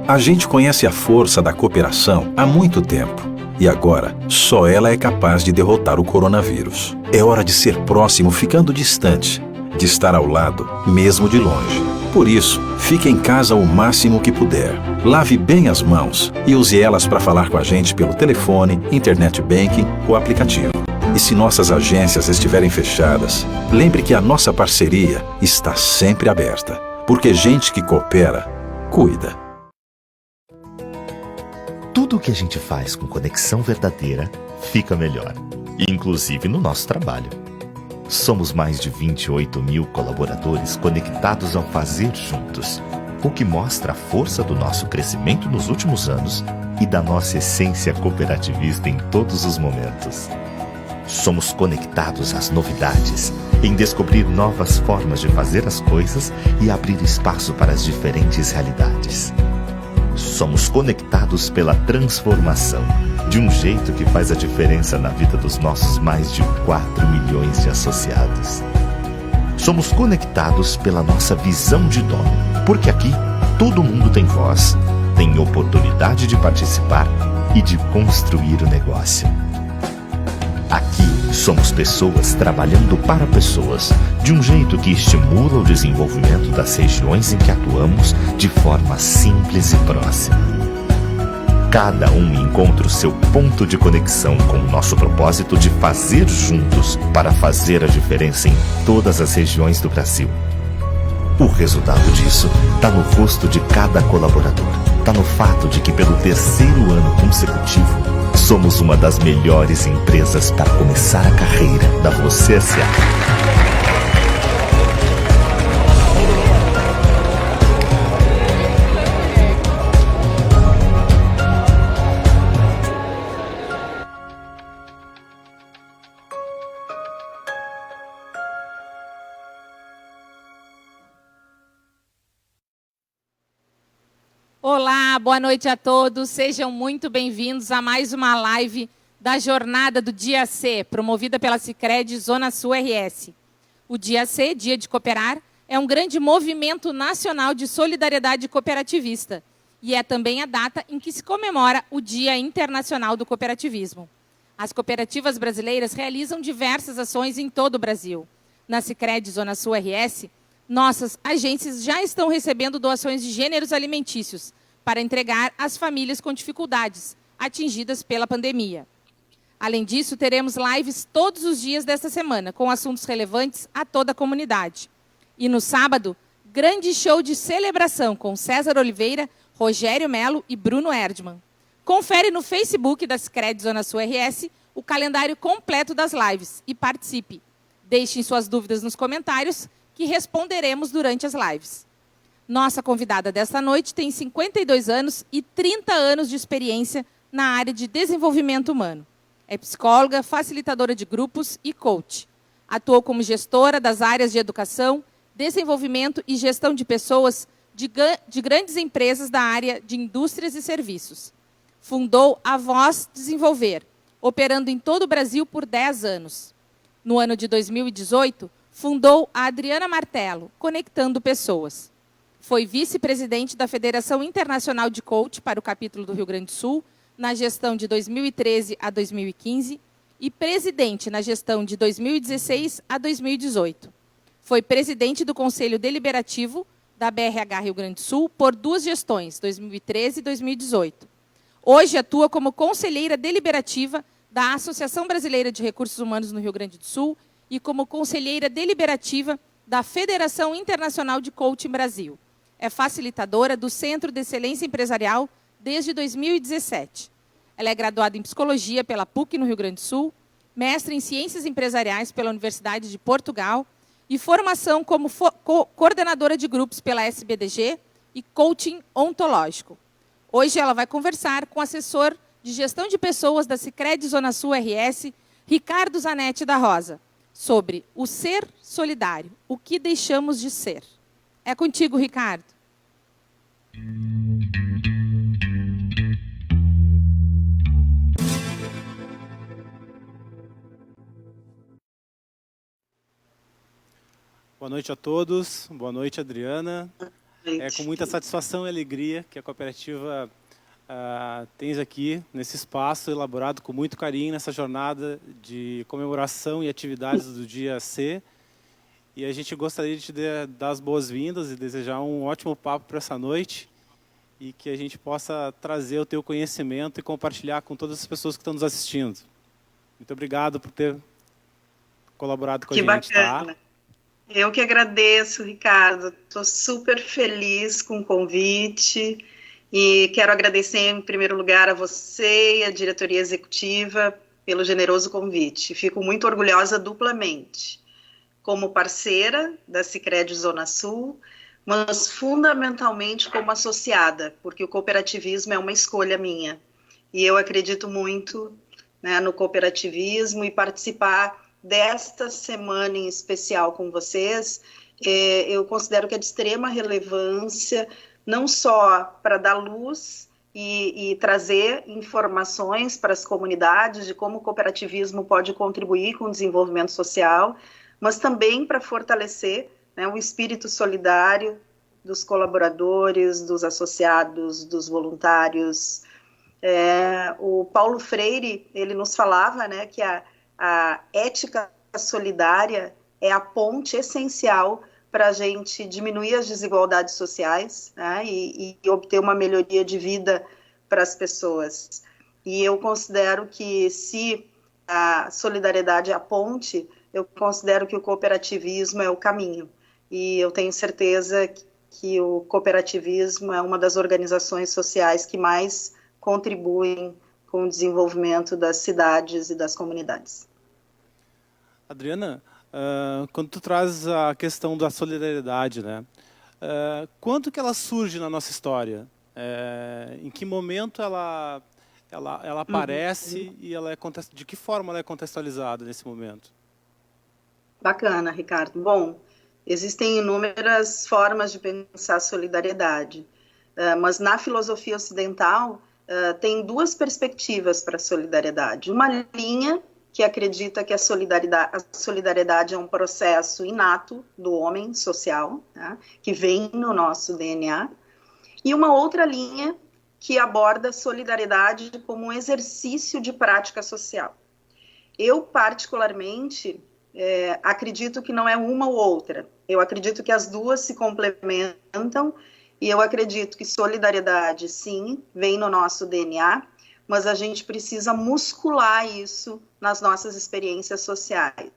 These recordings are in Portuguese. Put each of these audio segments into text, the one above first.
A gente conhece a força da cooperação há muito tempo. E agora, só ela é capaz de derrotar o coronavírus. É hora de ser próximo ficando distante, de estar ao lado, mesmo de longe. Por isso, fique em casa o máximo que puder. Lave bem as mãos e use elas para falar com a gente pelo telefone, internet banking ou aplicativo. E se nossas agências estiverem fechadas, lembre que a nossa parceria está sempre aberta. Porque gente que coopera, cuida. Tudo o que a gente faz com conexão verdadeira fica melhor, inclusive no nosso trabalho. Somos mais de 28 mil colaboradores conectados ao fazer juntos, o que mostra a força do nosso crescimento nos últimos anos e da nossa essência cooperativista em todos os momentos. Somos conectados às novidades, em descobrir novas formas de fazer as coisas e abrir espaço para as diferentes realidades. Somos conectados pela transformação, de um jeito que faz a diferença na vida dos nossos mais de 4 milhões de associados. Somos conectados pela nossa visão de dono, porque aqui todo mundo tem voz, tem oportunidade de participar e de construir o negócio. Aqui somos pessoas trabalhando para pessoas, de um jeito que estimula o desenvolvimento das regiões em que atuamos de forma simples e próxima. Cada um encontra o seu ponto de conexão com o nosso propósito de fazer juntos para fazer a diferença em todas as regiões do Brasil. O resultado disso está no rosto de cada colaborador. Está no fato de que pelo 3º ano consecutivo, somos uma das melhores empresas para começar a carreira da Você S.A. Olá, boa noite a todos. Sejam muito bem-vindos a mais uma live da Jornada do Dia C, promovida pela Sicredi Zona Sul RS. O Dia C, Dia de Cooperar, é um grande movimento nacional de solidariedade cooperativista e é também a data em que se comemora o Dia Internacional do Cooperativismo. As cooperativas brasileiras realizam diversas ações em todo o Brasil. Na Sicredi Zona Sul RS, nossas agências já estão recebendo doações de gêneros alimentícios para entregar às famílias com dificuldades atingidas pela pandemia. Além disso, teremos lives todos os dias desta semana, com assuntos relevantes a toda a comunidade. E no sábado, grande show de celebração com César Oliveira, Rogério Melo e Bruno Erdmann. Confere no Facebook da Sicredi Zona Sul RS o calendário completo das lives e participe. Deixem suas dúvidas nos comentários que responderemos durante as lives. Nossa convidada desta noite tem 52 anos e 30 anos de experiência na área de desenvolvimento humano. É psicóloga, facilitadora de grupos e coach. Atuou como gestora das áreas de educação, desenvolvimento e gestão de pessoas de grandes empresas da área de indústrias e serviços. Fundou a Voz Desenvolver, operando em todo o Brasil por 10 anos. No ano de 2018, fundou a Adriana Martello, Conectando Pessoas. Foi vice-presidente da Federação Internacional de Coach para o capítulo do Rio Grande do Sul, na gestão de 2013 a 2015, e presidente na gestão de 2016 a 2018. Foi presidente do Conselho Deliberativo da BRH Rio Grande do Sul por 2 gestões, 2013 e 2018. Hoje atua como conselheira deliberativa da Associação Brasileira de Recursos Humanos no Rio Grande do Sul e como conselheira deliberativa da Federação Internacional de Coaching Brasil. É facilitadora do Centro de Excelência Empresarial desde 2017. Ela é graduada em Psicologia pela PUC no Rio Grande do Sul, mestre em Ciências Empresariais pela Universidade de Portugal e formação como coordenadora de grupos pela SBDG e coaching ontológico. Hoje ela vai conversar com o assessor de gestão de pessoas da Sicredi Zona Sul RS, Ricardo Zanetti da Rosa, sobre o ser solidário, o que deixamos de ser. É contigo, Ricardo. Boa noite a todos. Boa noite, Adriana. É com muita satisfação e alegria que a cooperativa tens aqui nesse espaço elaborado com muito carinho nessa jornada de comemoração e atividades do Dia C. E a gente gostaria de te dar as boas-vindas e desejar um ótimo papo para essa noite e que a gente possa trazer o teu conhecimento e compartilhar com todas as pessoas que estão nos assistindo. Muito obrigado por ter colaborado com a gente. Que bacana. Tá? Eu que agradeço, Ricardo. Estou super feliz com o convite e quero agradecer, em primeiro lugar, a você e a diretoria executiva pelo generoso convite. Fico muito orgulhosa duplamente, como parceira da Sicredi Zona Sul, mas fundamentalmente como associada, porque o cooperativismo é uma escolha minha. E eu acredito muito, né, no cooperativismo e participar desta semana em especial com vocês, eu considero que é de extrema relevância, não só para dar luz e trazer informações para as comunidades de como o cooperativismo pode contribuir com o desenvolvimento social, mas também para fortalecer, né, o espírito solidário dos colaboradores, dos associados, dos voluntários. O Paulo Freire, ele nos falava, né, que a ética solidária é a ponte essencial para a gente diminuir as desigualdades sociais, né, e obter uma melhoria de vida para as pessoas. E eu considero que, se a solidariedade é a ponte, eu considero que o cooperativismo é o caminho. E eu tenho certeza que o cooperativismo é uma das organizações sociais que mais contribuem com o desenvolvimento das cidades e das comunidades. Adriana, quando tu traz a questão da solidariedade, né, quando que ela surge na nossa história? Em que momento ela aparece e ela de que forma ela é contextualizada nesse momento? Bacana, Ricardo. Bom, existem inúmeras formas de pensar a solidariedade, mas na filosofia ocidental tem duas perspectivas para a solidariedade. Uma linha que acredita que a solidariedade é um processo inato do homem social, tá, que vem no nosso DNA, e uma outra linha que aborda a solidariedade como um exercício de prática social. Eu, particularmente, acredito que não é uma ou outra. Eu acredito que as duas se complementam, e eu acredito que solidariedade, sim, vem no nosso DNA, mas a gente precisa muscular isso nas nossas experiências sociais.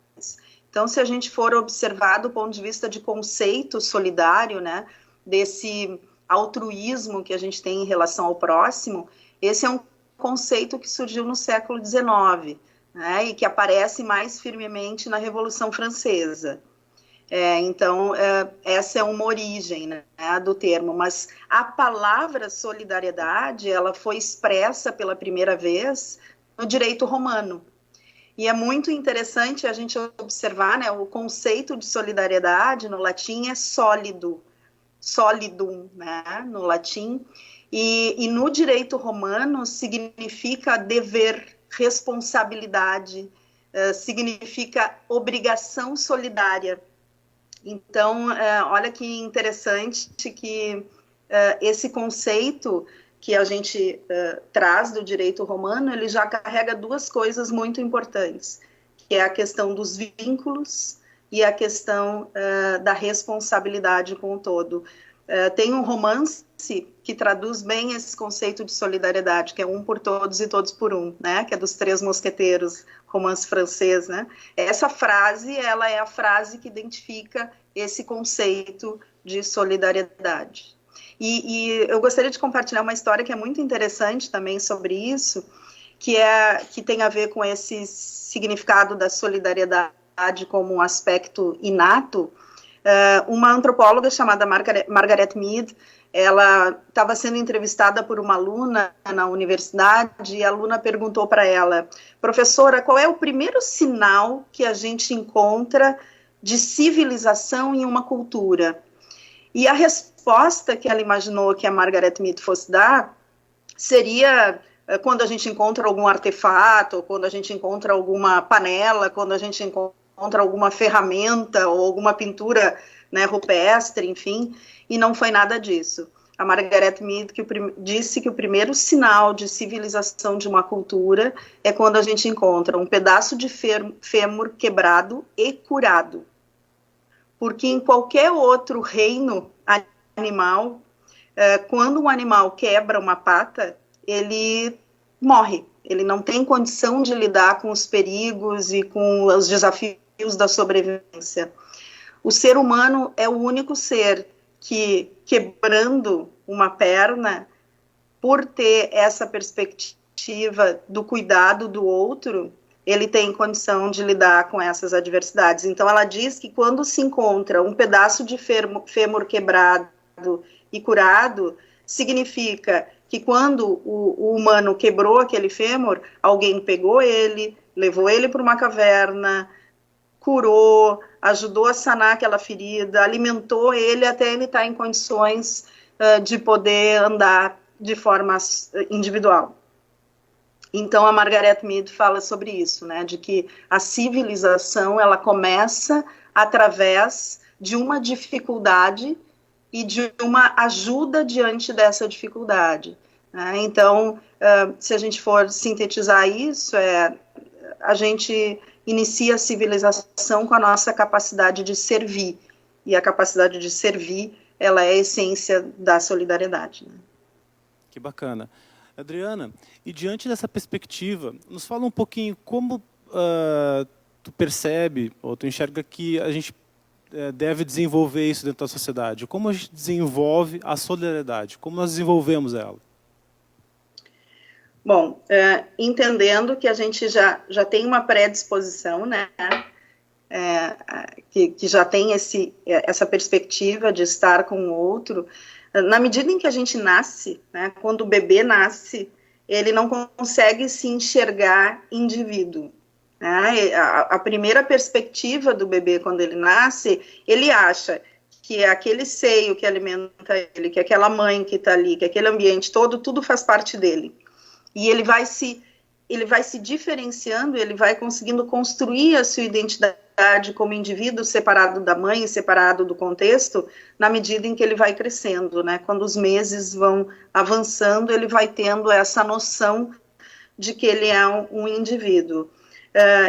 Então, se a gente for observar do ponto de vista de conceito solidário, né, desse altruísmo que a gente tem em relação ao próximo, esse é um conceito que surgiu no século XIX, né, e que aparece mais firmemente na Revolução Francesa. Então, essa é uma origem, né, do termo, mas a palavra solidariedade, ela foi expressa pela primeira vez no direito romano. E é muito interessante a gente observar, né, o conceito de solidariedade no latim é sólido, solidum, né, no latim, e no direito romano significa dever, responsabilidade, significa obrigação solidária. Então, olha que interessante que esse conceito que a gente traz do direito romano, ele já carrega duas coisas muito importantes, que é a questão dos vínculos e a questão da responsabilidade com o todo. Tem um romance que traduz bem esse conceito de solidariedade, que é um por todos e todos por um, né? Que é dos Três Mosqueteiros, romance francês, né? Essa frase, ela é a frase que identifica esse conceito de solidariedade. E eu gostaria de compartilhar uma história que é muito interessante também sobre isso, que tem a ver com esse significado da solidariedade como um aspecto inato. Uma antropóloga chamada Margaret Mead, ela estava sendo entrevistada por uma aluna na universidade, e a aluna perguntou para ela: professora, qual é o primeiro sinal que a gente encontra de civilização em uma cultura? E a resposta que ela imaginou que a Margaret Mead fosse dar seria quando a gente encontra algum artefato, quando a gente encontra alguma panela, quando a gente encontra encontra alguma ferramenta ou alguma pintura, né, rupestre, enfim, e não foi nada disso. A Margaret Mead disse que o primeiro sinal de civilização de uma cultura é quando a gente encontra um pedaço de fêmur quebrado e curado. Porque em qualquer outro reino animal, quando um animal quebra uma pata, ele morre. Ele não tem condição de lidar com os perigos e com os desafios da sobrevivência. O ser humano é o único ser que, quebrando uma perna, por ter essa perspectiva do cuidado do outro, ele tem condição de lidar com essas adversidades. Então, ela diz que quando se encontra um pedaço de fêmur quebrado e curado, significa que quando o humano quebrou aquele fêmur, alguém pegou ele, levou ele para uma caverna, curou, ajudou a sanar aquela ferida, alimentou ele até ele estar em condições de poder andar de forma individual. Então, a Margaret Mead fala sobre isso, né, de que a civilização, ela começa através de uma dificuldade e de uma ajuda diante dessa dificuldade. Né? Então, se a gente for sintetizar isso, a gente inicia a civilização com a nossa capacidade de servir, e a capacidade de servir, ela é a essência da solidariedade. Né? Que bacana. Adriana, e diante dessa perspectiva, nos fala um pouquinho como tu percebe, ou tu enxerga que a gente deve desenvolver isso dentro da sociedade. Como a gente desenvolve a solidariedade? Como nós desenvolvemos ela? Bom, entendendo que a gente já tem uma predisposição, né, que já tem essa perspectiva de estar com o outro, na medida em que a gente nasce, né, quando o bebê nasce, ele não consegue se enxergar indivíduo. Né? A primeira perspectiva do bebê, quando ele nasce, ele acha que aquele seio que alimenta ele, que aquela mãe que está ali, que aquele ambiente todo, tudo faz parte dele. E ele vai se diferenciando, ele vai conseguindo construir a sua identidade como indivíduo separado da mãe, separado do contexto, na medida em que ele vai crescendo, né? Quando os meses vão avançando, ele vai tendo essa noção de que ele é um indivíduo.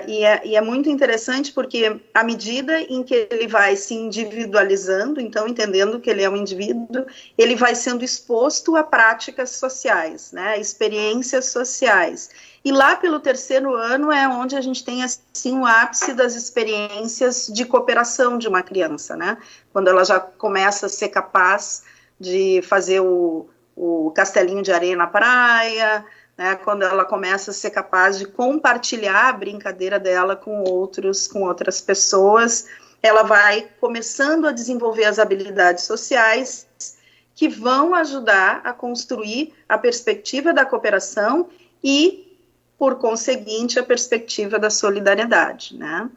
E é muito interessante porque, à medida em que ele vai se individualizando, então entendendo que ele é um indivíduo, ele vai sendo exposto a práticas sociais, né, experiências sociais. E lá pelo 3º ano é onde a gente tem assim o ápice das experiências de cooperação de uma criança, né, quando ela já começa a ser capaz de fazer o castelinho de areia na praia, né, quando ela começa a ser capaz de compartilhar a brincadeira dela com outras pessoas, ela vai começando a desenvolver as habilidades sociais que vão ajudar a construir a perspectiva da cooperação e, por conseguinte, a perspectiva da solidariedade, né?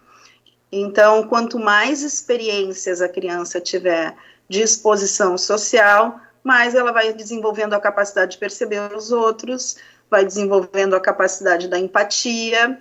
Então, quanto mais experiências a criança tiver de exposição social, mais ela vai desenvolvendo a capacidade de perceber os outros, vai desenvolvendo a capacidade da empatia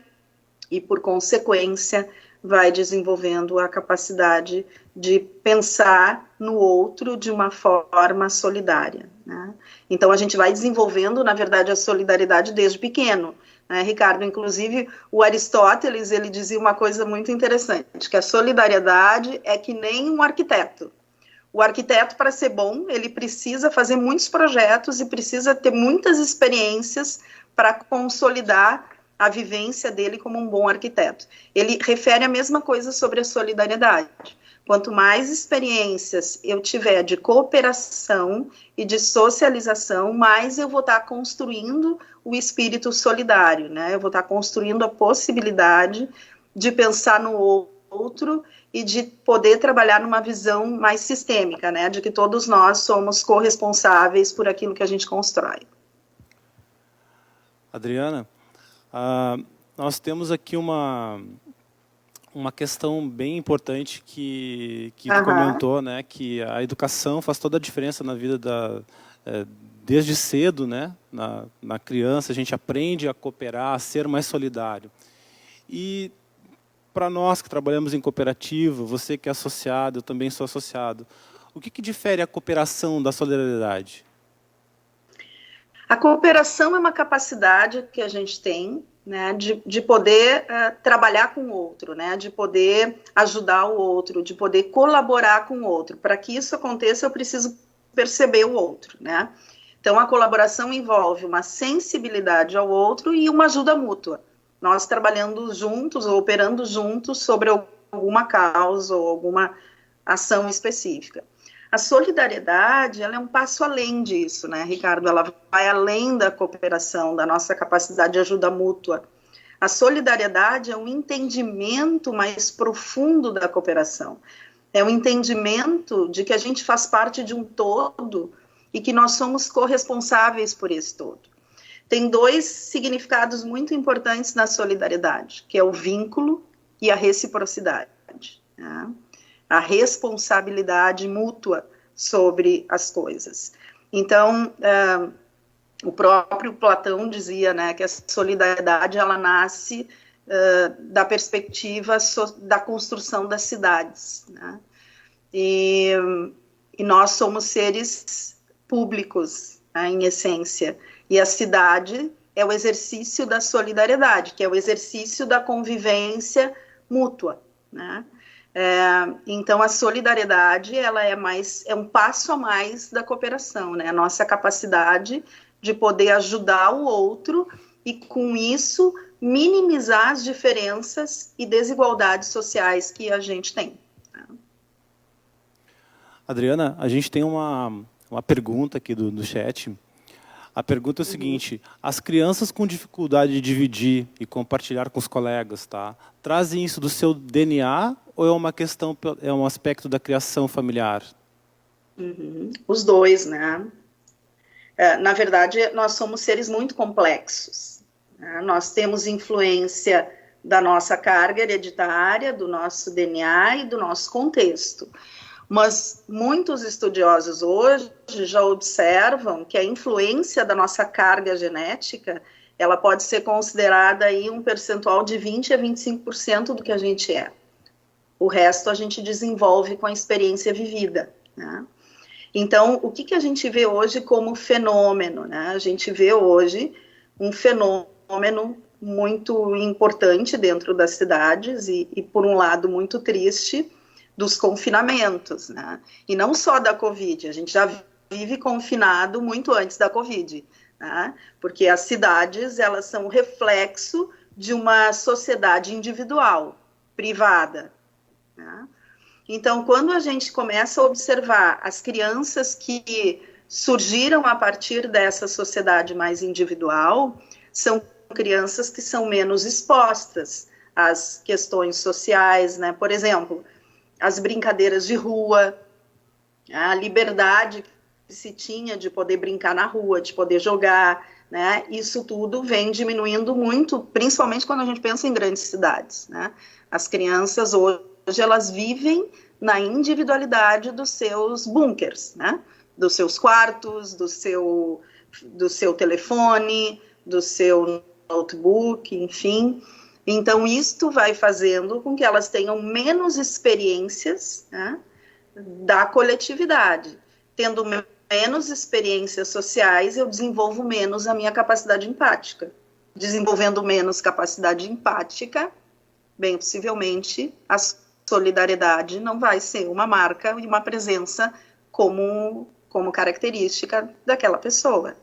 e, por consequência, vai desenvolvendo a capacidade de pensar no outro de uma forma solidária. Né? Então, a gente vai desenvolvendo, na verdade, a solidariedade desde pequeno. Né, Ricardo? Inclusive, o Aristóteles, ele dizia uma coisa muito interessante, que a solidariedade é que nem um arquiteto. O arquiteto, para ser bom, ele precisa fazer muitos projetos e precisa ter muitas experiências para consolidar a vivência dele como um bom arquiteto. Ele refere a mesma coisa sobre a solidariedade. Quanto mais experiências eu tiver de cooperação e de socialização, mais eu vou estar construindo o espírito solidário, né? Eu vou estar construindo a possibilidade de pensar no outro e de poder trabalhar numa visão mais sistêmica, né, de que todos nós somos corresponsáveis por aquilo que a gente constrói. Adriana, nós temos aqui uma questão bem importante que tu comentou, né, que a educação faz toda a diferença na vida desde cedo, né, na criança, a gente aprende a cooperar, a ser mais solidário. E para nós que trabalhamos em cooperativa, você que é associado, eu também sou associado, o que difere a cooperação da solidariedade? A cooperação é uma capacidade que a gente tem, né, de poder trabalhar com o outro, né, de poder ajudar o outro, de poder colaborar com o outro. Para que isso aconteça, eu preciso perceber o outro, né? Então, a colaboração envolve uma sensibilidade ao outro e uma ajuda mútua. Nós trabalhando juntos ou operando juntos sobre alguma causa ou alguma ação específica. A solidariedade, ela é um passo além disso, né, Ricardo? Ela vai além da cooperação, da nossa capacidade de ajuda mútua. A solidariedade é um entendimento mais profundo da cooperação. É um entendimento de que a gente faz parte de um todo e que nós somos corresponsáveis por esse todo. Tem dois significados muito importantes na solidariedade, que é o vínculo e a reciprocidade, né? A responsabilidade mútua sobre as coisas. Então, o próprio Platão dizia, né, que a solidariedade ela nasce da perspectiva da construção das cidades, né? E nós somos seres públicos, né, em essência, e a cidade é o exercício da solidariedade, que é o exercício da convivência mútua, né? Então, a solidariedade ela é um passo a mais da cooperação, né? A nossa capacidade de poder ajudar o outro e, com isso, minimizar as diferenças e desigualdades sociais que a gente tem. Adriana, a gente tem uma pergunta aqui do chat. A pergunta é o seguinte: as crianças com dificuldade de dividir e compartilhar com os colegas, tá, trazem isso do seu DNA ou é uma questão, é um aspecto da criação familiar? Os dois, né? Na verdade, nós somos seres muito complexos, né? Nós temos influência da nossa carga hereditária, do nosso DNA e do nosso contexto. Mas muitos estudiosos hoje já observam que a influência da nossa carga genética, ela pode ser considerada aí um percentual de 20 a 25% do que a gente é. O resto a gente desenvolve com a experiência vivida, né? Então, o que a gente vê hoje como fenômeno, né? A gente vê hoje um fenômeno muito importante dentro das cidades e por um lado, muito triste, dos confinamentos, né? E não só da Covid, a gente já vive confinado muito antes da Covid, né? Porque as cidades, elas são reflexo de uma sociedade individual, privada, né? Então, quando a gente começa a observar as crianças que surgiram a partir dessa sociedade mais individual, são crianças que são menos expostas às questões sociais, né? Por exemplo, as brincadeiras de rua, a liberdade que se tinha de poder brincar na rua, de poder jogar, né? Isso tudo vem diminuindo muito, principalmente quando a gente pensa em grandes cidades, né? As crianças hoje, elas vivem na individualidade dos seus bunkers, né? Dos seus quartos, do seu telefone, do seu notebook, enfim. Então, isto vai fazendo com que elas tenham menos experiências, né, da coletividade. Tendo menos experiências sociais, eu desenvolvo menos a minha capacidade empática. Desenvolvendo menos capacidade empática, bem possivelmente, a solidariedade não vai ser uma marca e uma presença como característica daquela pessoa.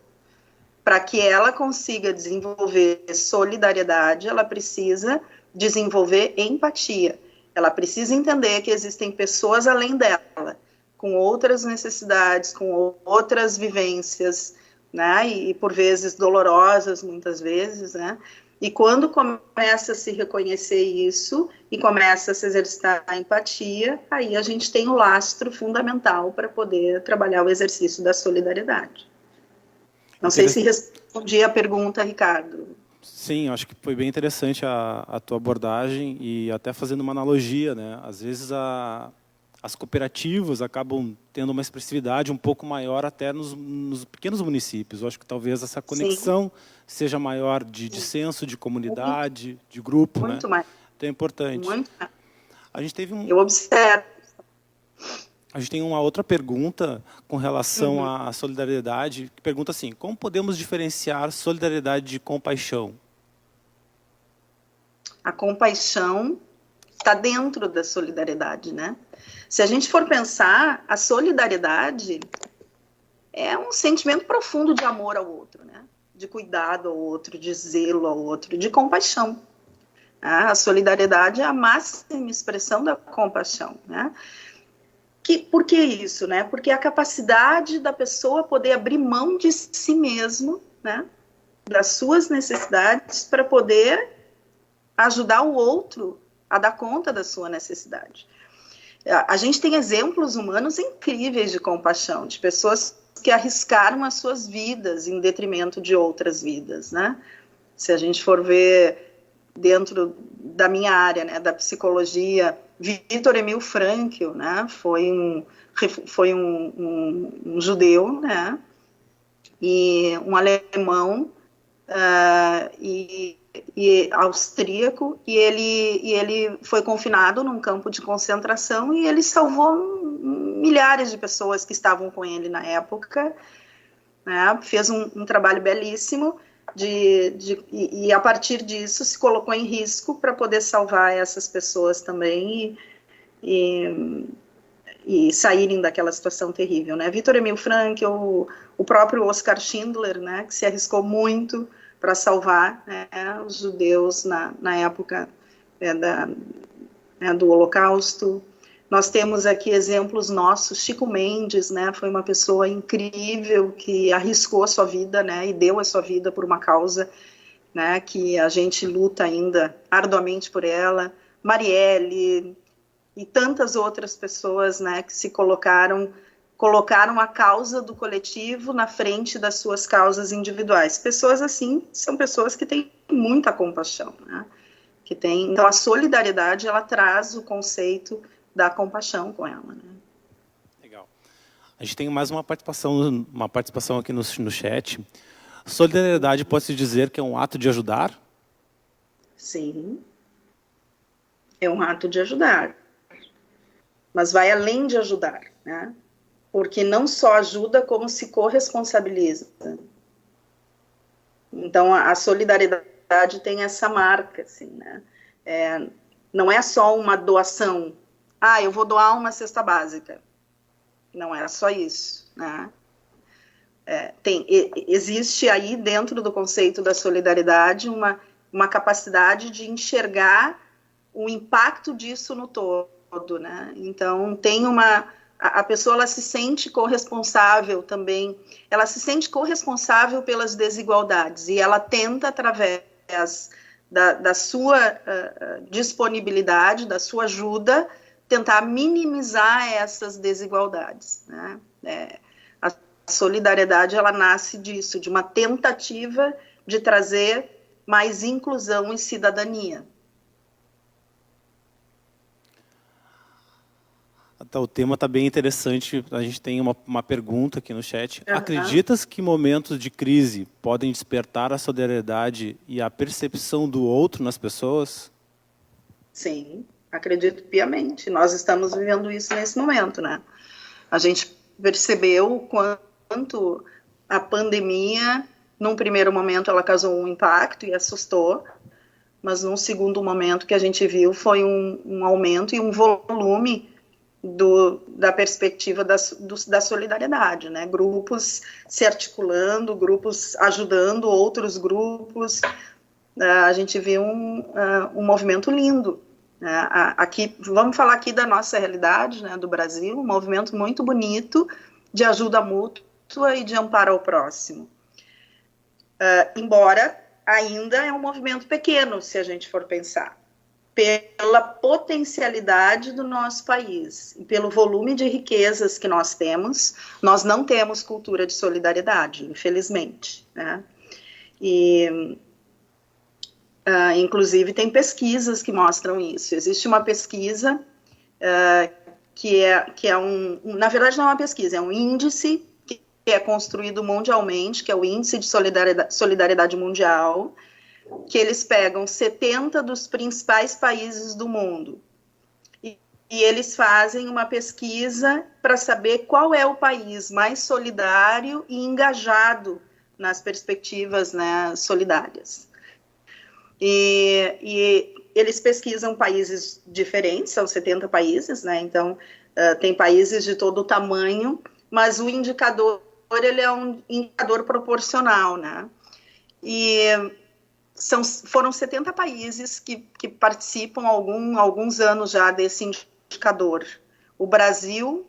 Para que ela consiga desenvolver solidariedade, ela precisa desenvolver empatia. Ela precisa entender que existem pessoas além dela, com outras necessidades, com outras vivências, né? E por vezes dolorosas, muitas vezes, né? E quando começa a se reconhecer isso e começa a se exercitar a empatia, aí a gente tem o lastro fundamental para poder trabalhar o exercício da solidariedade. Não sei se respondi a pergunta, Ricardo. Sim, acho que foi bem interessante a tua abordagem e até fazendo uma analogia, né? Às vezes as cooperativas acabam tendo uma expressividade um pouco maior até nos pequenos municípios. Eu acho que talvez essa conexão seja maior de senso de comunidade, de grupo, muito né? mais. Então é importante. Muito. A gente teve Eu observo. A gente tem uma outra pergunta com relação à solidariedade, que pergunta assim: como podemos diferenciar solidariedade de compaixão? A compaixão está dentro da solidariedade, né? Se a gente for pensar, a solidariedade é um sentimento profundo de amor ao outro, né? De cuidado ao outro, de zelo ao outro, de compaixão. A solidariedade é a máxima expressão da compaixão, né? Por que isso, né? Porque é a capacidade da pessoa poder abrir mão de si mesmo, né? Das suas necessidades para poder ajudar o outro a dar conta da sua necessidade. A gente tem exemplos humanos incríveis de compaixão, de pessoas que arriscaram as suas vidas em detrimento de outras vidas, né? Se a gente for ver dentro da minha área, né, da psicologia, Viktor Emil Frankl, né, foi um judeu, né, e um alemão e austríaco, e ele foi confinado num campo de concentração e ele salvou milhares de pessoas que estavam com ele na época, né, fez um trabalho belíssimo, e a partir disso se colocou em risco para poder salvar essas pessoas também e saírem daquela situação terrível, né? Viktor Emil Frankl, o próprio Oskar Schindler, né, que se arriscou muito para salvar, né, os judeus na época do Holocausto. Nós temos aqui exemplos nossos, Chico Mendes, né, foi uma pessoa incrível que arriscou a sua vida, né, e deu a sua vida por uma causa, né, que a gente luta ainda arduamente por ela. Marielle e tantas outras pessoas, né, que se colocaram a causa do coletivo na frente das suas causas individuais. Pessoas assim são pessoas que têm muita compaixão, né, então a solidariedade, ela traz o conceito da compaixão com ela, né? Legal. A gente tem mais uma participação aqui no chat. Solidariedade pode-se dizer que é um ato de ajudar? Sim. É um ato de ajudar. Mas vai além de ajudar, né? Porque não só ajuda, como se corresponsabiliza. Então, a solidariedade tem essa marca, assim, né? Não é só uma doação. Eu vou doar uma cesta básica. Não é só isso, né? Existe aí, dentro do conceito da solidariedade, uma capacidade de enxergar o impacto disso no todo, né? Então, a pessoa, ela se sente corresponsável também, ela se sente corresponsável pelas desigualdades, e ela tenta, através da sua disponibilidade, da sua ajuda, tentar minimizar essas desigualdades, né? A solidariedade, ela nasce disso, de uma tentativa de trazer mais inclusão e cidadania. O tema está bem interessante. A gente tem uma pergunta aqui no chat. Acreditas que momentos de crise podem despertar a solidariedade e a percepção do outro nas pessoas? Sim, acredito piamente. Nós estamos vivendo isso nesse momento, né? A gente percebeu o quanto a pandemia, num primeiro momento, ela causou um impacto e assustou, mas num segundo momento que a gente viu foi um aumento e um volume da perspectiva da solidariedade, né? Grupos se articulando, grupos ajudando outros grupos. A gente viu um movimento lindo, né? Aqui, vamos falar aqui da nossa realidade, né, do Brasil, um movimento muito bonito de ajuda mútua e de amparo ao próximo. Embora ainda é um movimento pequeno, se a gente for pensar, pela potencialidade do nosso país e pelo volume de riquezas que nós temos, nós não temos cultura de solidariedade, infelizmente, né? E, inclusive, tem pesquisas que mostram isso. Existe uma pesquisa que é na verdade não é uma pesquisa, é um índice que é construído mundialmente, que é o Índice de Solidariedade Mundial, que eles pegam 70 dos principais países do mundo e eles fazem uma pesquisa para saber qual é o país mais solidário e engajado nas perspectivas, né, solidárias. E eles pesquisam países diferentes, são 70 países, né, então tem países de todo o tamanho, mas o indicador ele é um indicador proporcional, né, e foram 70 países que participam há alguns anos já desse indicador. O Brasil,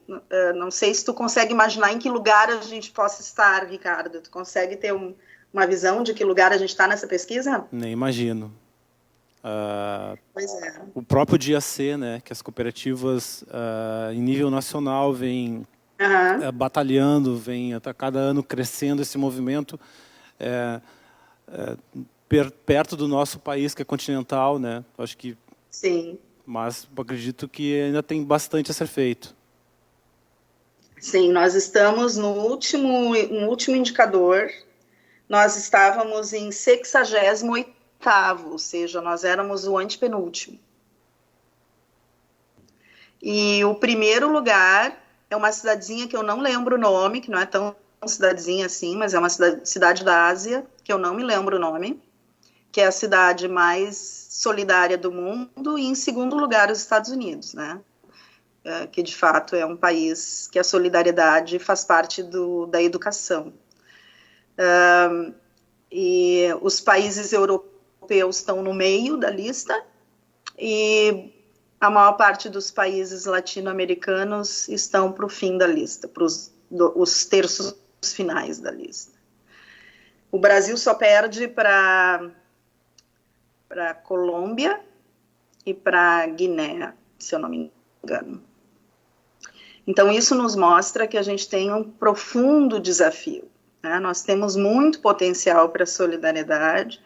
não sei se tu consegue imaginar em que lugar a gente possa estar, Ricardo. Tu consegue ter uma visão de que lugar a gente está nessa pesquisa? Nem imagino. Pois é. O próprio Dia C, né, que as cooperativas em nível nacional vêm batalhando, vêm a cada ano crescendo esse movimento perto do nosso país, que é continental, né? Acho que sim. Mas acredito que ainda tem bastante a ser feito. Sim, nós estamos no último indicador. Nós estávamos em 68º, ou seja, nós éramos o antepenúltimo. E o primeiro lugar é uma cidadezinha que eu não lembro o nome, que não é tão cidadezinha assim, mas é uma cidade da Ásia, que eu não me lembro o nome, que é a cidade mais solidária do mundo, e em segundo lugar os Estados Unidos, né? Que de fato é um país que a solidariedade faz parte da educação. E os países europeus estão no meio da lista, e a maior parte dos países latino-americanos estão para o fim da lista, para os terços finais da lista. O Brasil só perde para Colômbia e para Guiné, se eu não me engano. Então, isso nos mostra que a gente tem um profundo desafio, né? Nós temos muito potencial para a solidariedade,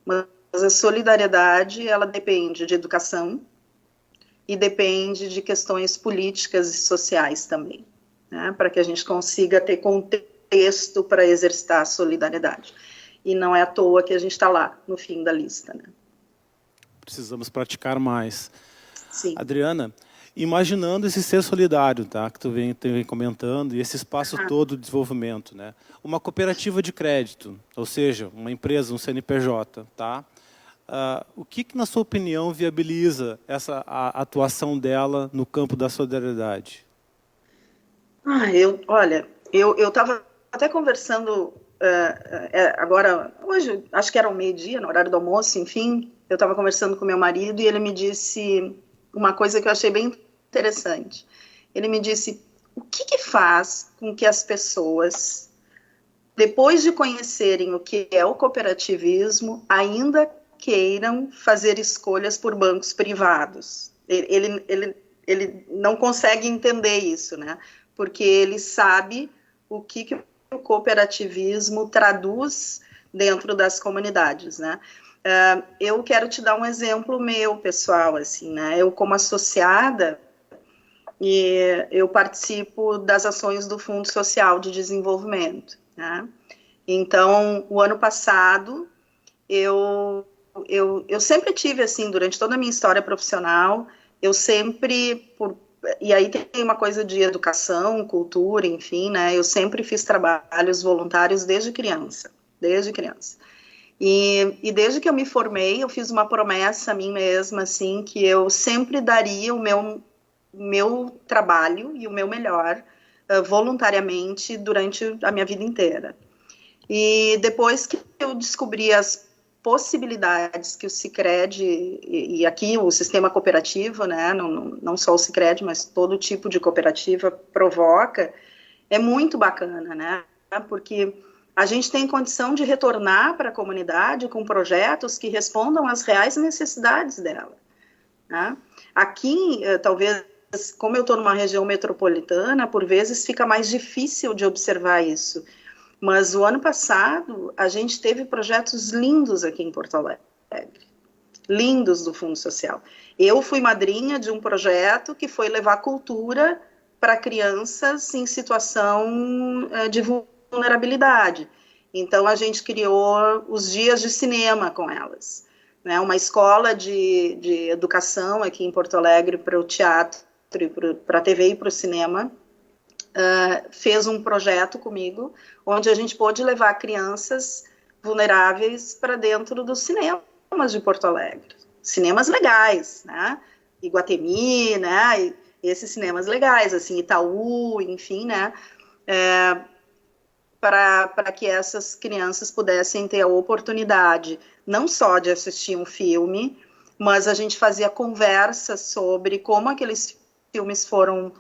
mas a solidariedade, ela depende de educação e depende de questões políticas e sociais também, né? Para que a gente consiga ter contexto para exercitar a solidariedade. E não é à toa que a gente está lá, no fim da lista, né? Precisamos praticar mais. Sim. Adriana, imaginando esse ser solidário, tá, que tu vem comentando, e esse espaço todo de desenvolvimento, né? Uma cooperativa de crédito, ou seja, uma empresa, um CNPJ, tá? O que, na sua opinião, viabiliza a atuação dela no campo da solidariedade? Olha, eu estava até conversando agora, hoje, acho que era 12:00, no horário do almoço, enfim, eu estava conversando com meu marido e ele me disse uma coisa que eu achei bem interessante. Ele me disse, o que faz com que as pessoas, depois de conhecerem o que é o cooperativismo, ainda queiram fazer escolhas por bancos privados? Ele não consegue entender isso, né? Porque ele sabe o que o cooperativismo traduz dentro das comunidades, né? Eu quero te dar um exemplo meu, pessoal, assim, né? Eu, como associada, eu participo das ações do Fundo Social de Desenvolvimento, né? Então, o ano passado, eu sempre tive, assim, durante toda a minha história profissional, eu sempre, e aí tem uma coisa de educação, cultura, enfim, né? Eu sempre fiz trabalhos voluntários desde criança. E desde que eu me formei, eu fiz uma promessa a mim mesma, assim, que eu sempre daria o meu trabalho e o meu melhor voluntariamente durante a minha vida inteira. E depois que eu descobri as possibilidades que o Sicredi, e aqui o sistema cooperativo, né, não só o Sicredi, mas todo tipo de cooperativa provoca, é muito bacana, né, porque a gente tem condição de retornar para a comunidade com projetos que respondam às reais necessidades dela, né? Aqui, talvez, como eu estou numa região metropolitana, por vezes fica mais difícil de observar isso. Mas o ano passado, a gente teve projetos lindos aqui em Porto Alegre, lindos do Fundo Social. Eu fui madrinha de um projeto que foi levar cultura para crianças em situação de vulnerabilidade. Então, a gente criou os dias de cinema com elas, né? Uma escola de educação aqui em Porto Alegre para o teatro, para a TV e para o cinema, fez um projeto comigo, onde a gente pôde levar crianças vulneráveis para dentro dos cinemas de Porto Alegre. Cinemas legais, né? Iguatemi, né? E esses cinemas legais, assim, Itaú, enfim, né? Para que essas crianças pudessem ter a oportunidade não só de assistir um filme, mas a gente fazia conversas sobre como aqueles filmes foram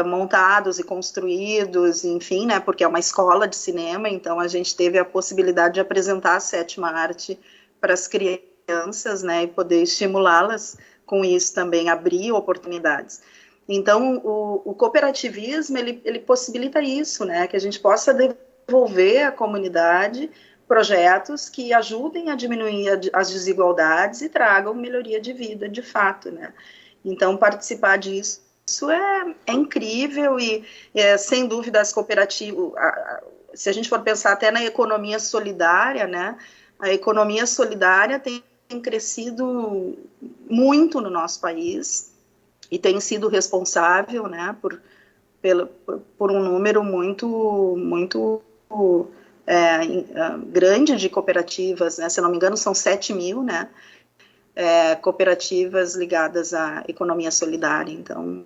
montados e construídos, enfim, né, porque é uma escola de cinema, então a gente teve a possibilidade de apresentar a sétima arte para as crianças, né, e poder estimulá-las, com isso também abrir oportunidades. Então, o cooperativismo, ele possibilita isso, né, que a gente possa devolver à comunidade projetos que ajudem a diminuir as desigualdades e tragam melhoria de vida, de fato, né. Então, participar disso é incrível e, sem dúvida, as cooperativas, se a gente for pensar até na economia solidária, né, a economia solidária tem crescido muito no nosso país e tem sido responsável, né, por um número muito grande de cooperativas, né, se não me engano são 7.000, né, cooperativas ligadas à economia solidária. Então,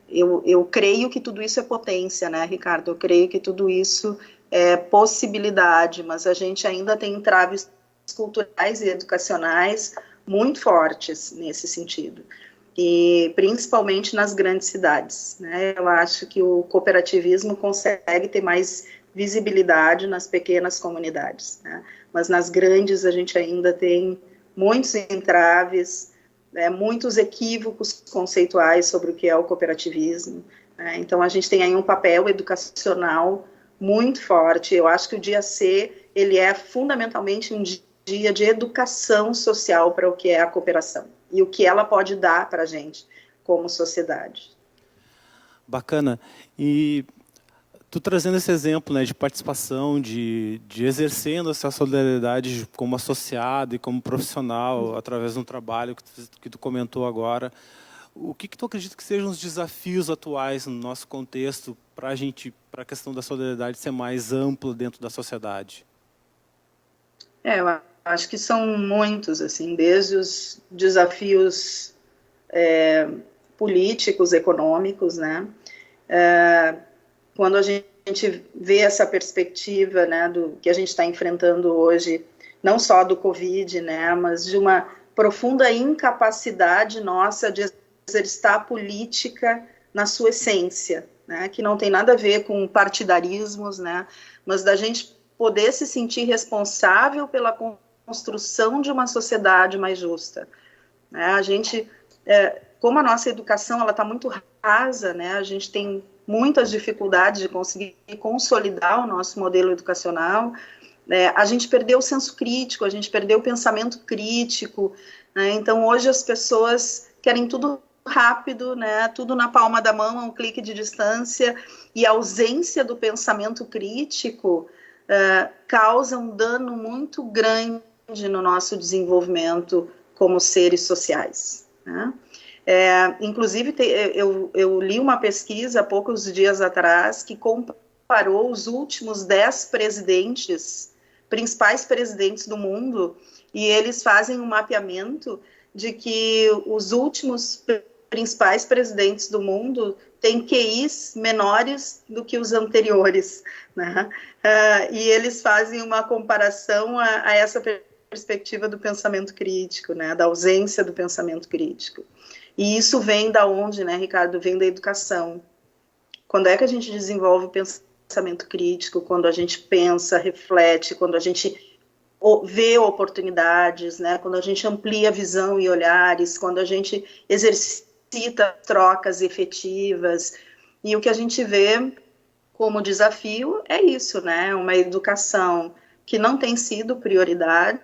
eu creio que tudo isso é potência, né, Ricardo? Eu creio que tudo isso é possibilidade, mas a gente ainda tem entraves culturais e educacionais muito fortes nesse sentido, e principalmente nas grandes cidades, né? Eu acho que o cooperativismo consegue ter mais visibilidade nas pequenas comunidades, né? Mas nas grandes a gente ainda tem muitos entraves, muitos equívocos conceituais sobre o que é o cooperativismo, né? Então a gente tem aí um papel educacional muito forte. Eu acho que o Dia C, ele é fundamentalmente um dia de educação social para o que é a cooperação e o que ela pode dar para a gente como sociedade. Bacana. E tu trazendo esse exemplo, né, de participação, de exercendo essa solidariedade como associado e como profissional através de um trabalho que tu comentou agora, o que tu acredita que sejam os desafios atuais no nosso contexto para a questão da solidariedade ser mais ampla dentro da sociedade? Eu acho que são muitos, assim, desde os desafios políticos, econômicos, né? Quando a gente vê essa perspectiva, né, do que a gente está enfrentando hoje, não só do Covid, né, mas de uma profunda incapacidade nossa de exercitar a política na sua essência, né, que não tem nada a ver com partidarismos, né, mas da gente poder se sentir responsável pela construção de uma sociedade mais justa, né? A gente, como a nossa educação ela está muito rasa, né, a gente tem muitas dificuldades de conseguir consolidar o nosso modelo educacional, a gente perdeu o senso crítico, a gente perdeu o pensamento crítico, né? Então hoje as pessoas querem tudo rápido, né? Tudo na palma da mão, a um clique de distância, e a ausência do pensamento crítico causa um dano muito grande no nosso desenvolvimento como seres sociais, né? Inclusive, eu li uma pesquisa há poucos dias atrás que comparou os últimos 10 principais presidentes do mundo, e eles fazem um mapeamento de que os últimos principais presidentes do mundo têm QIs menores do que os anteriores, né? E eles fazem uma comparação a essa perspectiva do pensamento crítico, né? Da ausência do pensamento crítico. E isso vem da onde, né, Ricardo? Vem da educação. Quando é que a gente desenvolve o pensamento crítico? Quando a gente pensa, reflete, quando a gente vê oportunidades, né? Quando a gente amplia a visão e olhares, quando a gente exercita trocas efetivas. E o que a gente vê como desafio é isso, né? Uma educação que não tem sido prioridade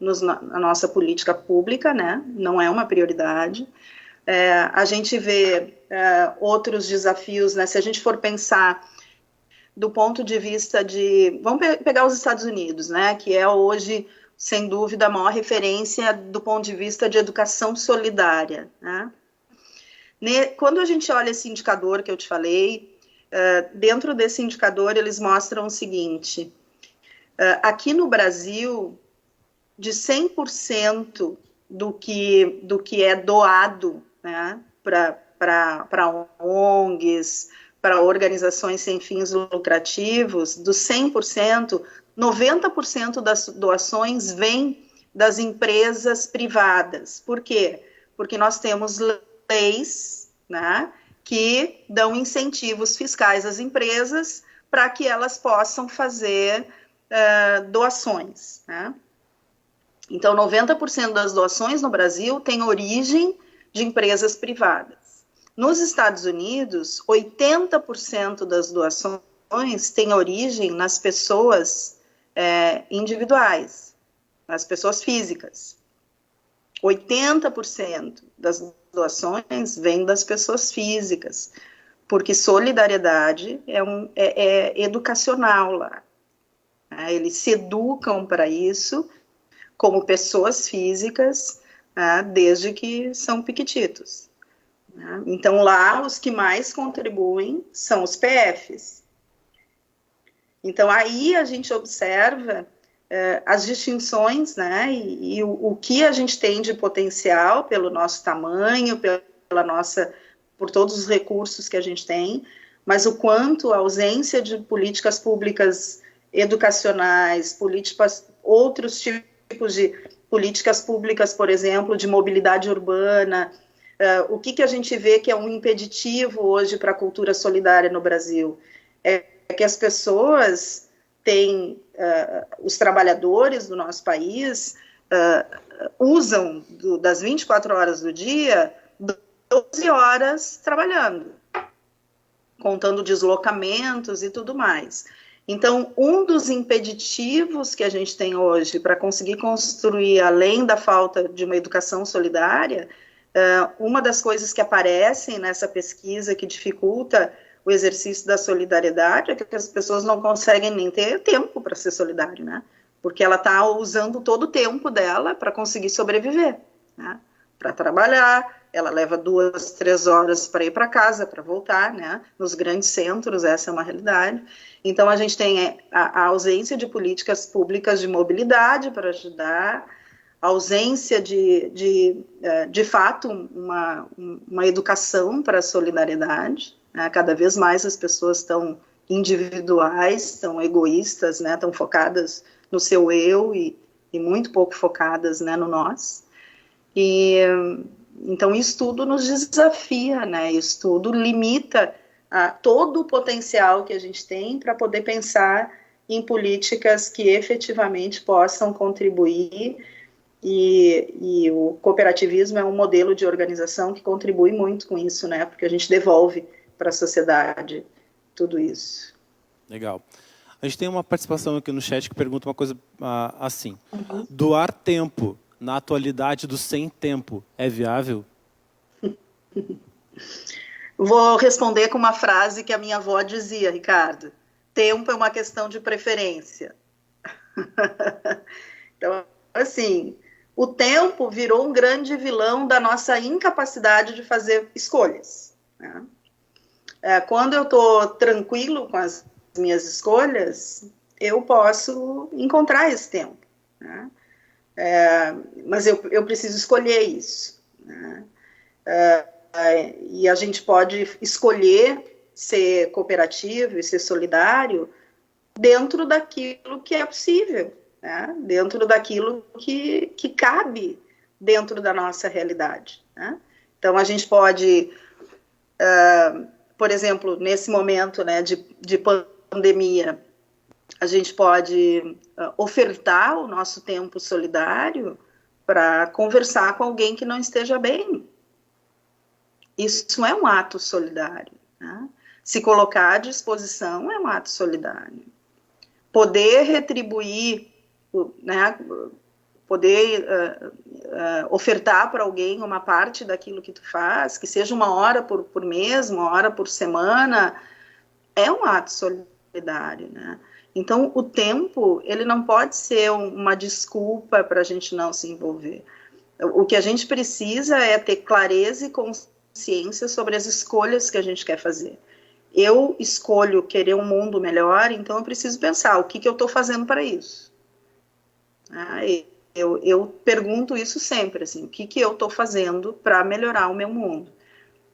na nossa política pública, né? Não é uma prioridade. A gente vê outros desafios, né? Se a gente for pensar do ponto de vista de... Vamos pegar os Estados Unidos, né, que é hoje, sem dúvida, a maior referência do ponto de vista de educação solidária, né? Quando a gente olha esse indicador que eu te falei, dentro desse indicador eles mostram o seguinte: aqui no Brasil, de 100% do que é doado, né, para ONGs, para organizações sem fins lucrativos, dos 100%, 90% das doações vêm das empresas privadas. Por quê? Porque nós temos leis, né, que dão incentivos fiscais às empresas para que elas possam fazer doações, né? Então, 90% das doações no Brasil tem origem de empresas privadas. Nos Estados Unidos, 80% das doações tem origem nas pessoas individuais, nas pessoas físicas. 80% das doações vem das pessoas físicas, porque solidariedade é educacional lá. Eles se educam para isso como pessoas físicas, desde que são piquititos. Então, lá, os que mais contribuem são os PFs. Então, aí a gente observa as distinções, né, e o que a gente tem de potencial pelo nosso tamanho, por todos os recursos que a gente tem, mas o quanto a ausência de políticas públicas educacionais, outros tipos de políticas públicas, por exemplo, de mobilidade urbana, o que a gente vê que é um impeditivo hoje para a cultura solidária no Brasil? É que as pessoas têm, os trabalhadores do nosso país usam das 24 horas do dia, 12 horas trabalhando, contando deslocamentos e tudo mais. Então, um dos impeditivos que a gente tem hoje para conseguir construir, além da falta de uma educação solidária, uma das coisas que aparecem nessa pesquisa que dificulta o exercício da solidariedade é que as pessoas não conseguem nem ter tempo para ser solidário, né? Porque ela está usando todo o tempo dela para conseguir sobreviver, né? Para trabalhar, ela leva 2, 3 horas para ir para casa, para voltar, né? Nos grandes centros, essa é uma realidade. Então, a gente tem a ausência de políticas públicas de mobilidade para ajudar, a ausência de fato, uma educação para a solidariedade, né? Cada vez mais as pessoas estão individuais, estão egoístas, né? Estão focadas no seu eu e muito pouco focadas, né, no nós. Então, isso tudo nos desafia, né? Isso tudo limita todo o potencial que a gente tem para poder pensar em políticas que efetivamente possam contribuir, e o cooperativismo é um modelo de organização que contribui muito com isso, né? Porque a gente devolve para a sociedade tudo isso. Legal. A gente tem uma participação aqui no chat que pergunta uma coisa assim. Doar tempo na atualidade do sem tempo é viável? Vou responder com uma frase que a minha avó dizia, Ricardo: tempo é uma questão de preferência. Então, assim, o tempo virou um grande vilão da nossa incapacidade de fazer escolhas, né? Quando eu estou tranquilo com as minhas escolhas, eu posso encontrar esse tempo, né? Mas eu preciso escolher isso, né? E a gente pode escolher ser cooperativo e ser solidário dentro daquilo que é possível, né? Dentro daquilo que cabe dentro da nossa realidade, né? Então, a gente pode, por exemplo, nesse momento, né, de pandemia, a gente pode ofertar o nosso tempo solidário para conversar com alguém que não esteja bem. Isso é um ato solidário, né? Se colocar à disposição é um ato solidário. Poder retribuir, né, poder ofertar para alguém uma parte daquilo que tu faz, que seja 1 hora por mês, 1 hora por semana, é um ato solidário. solidário, né? Então, o tempo, ele não pode ser uma desculpa para a gente não se envolver. O que a gente precisa é ter clareza e consciência sobre as escolhas que a gente quer fazer. Eu escolho querer um mundo melhor, então eu preciso pensar o que eu estou fazendo para isso. Eu pergunto isso sempre, assim, o que eu estou fazendo para melhorar o meu mundo.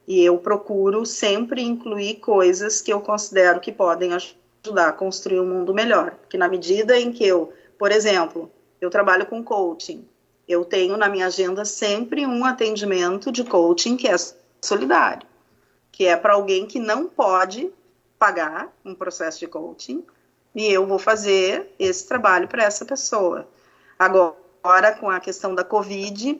E eu procuro sempre incluir coisas que eu considero que podem ajudar a construir um mundo melhor. Porque na medida em que eu, por exemplo, eu trabalho com coaching, eu tenho na minha agenda sempre um atendimento de coaching que é solidário, que é para alguém que não pode pagar um processo de coaching, e eu vou fazer esse trabalho para essa pessoa. Agora, com a questão da Covid,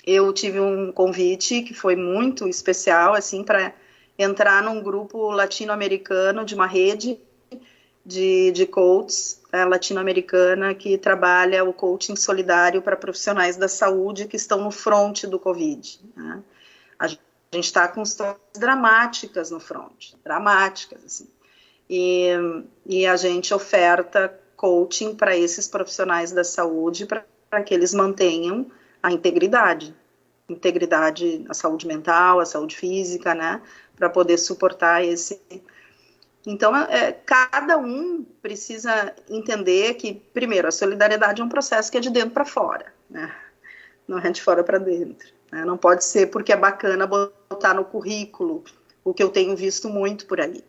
eu tive um convite que foi muito especial, assim, para entrar num grupo latino-americano de uma rede de coaches latino-americana que trabalha o coaching solidário para profissionais da saúde que estão no front do Covid, né? A gente está com situações dramáticas no front, dramáticas, assim. E a gente oferta coaching para esses profissionais da saúde para que eles mantenham a integridade, a saúde mental, a saúde física, né, para poder suportar esse. Então, cada um precisa entender que, primeiro, a solidariedade é um processo que é de dentro para fora, né, não é de fora para dentro, né, não pode ser porque é bacana botar no currículo, o que eu tenho visto muito por aí.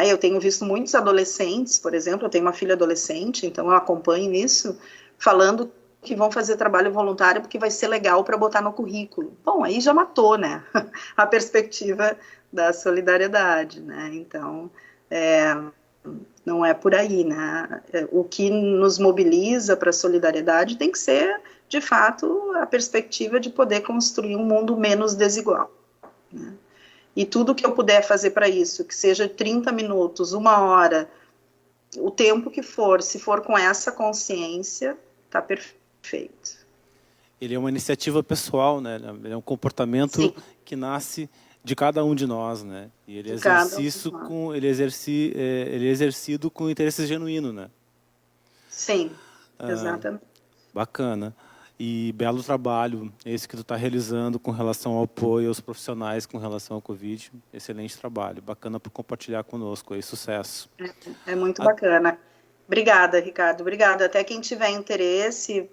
Eu tenho visto muitos adolescentes, por exemplo, eu tenho uma filha adolescente, então eu acompanho isso, falando que vão fazer trabalho voluntário porque vai ser legal para botar no currículo. Bom, aí já matou, né, a perspectiva da solidariedade, né, então não é por aí, né, o que nos mobiliza para a solidariedade tem que ser, de fato, a perspectiva de poder construir um mundo menos desigual, né, e tudo que eu puder fazer para isso, que seja 30 minutos, 1 hora, o tempo que for, se for com essa consciência, está perfeito. Ele é uma iniciativa pessoal, né? Ele é um comportamento Sim. que nasce de cada um de nós, né? E ele é exercido com interesse genuíno, né? Sim, exatamente. Bacana. E belo trabalho esse que tu está realizando com relação ao apoio aos profissionais com relação ao Covid. Excelente trabalho. Bacana por compartilhar conosco aí. Sucesso. É muito bacana. Obrigada, Ricardo. Obrigada. Até quem tiver interesse,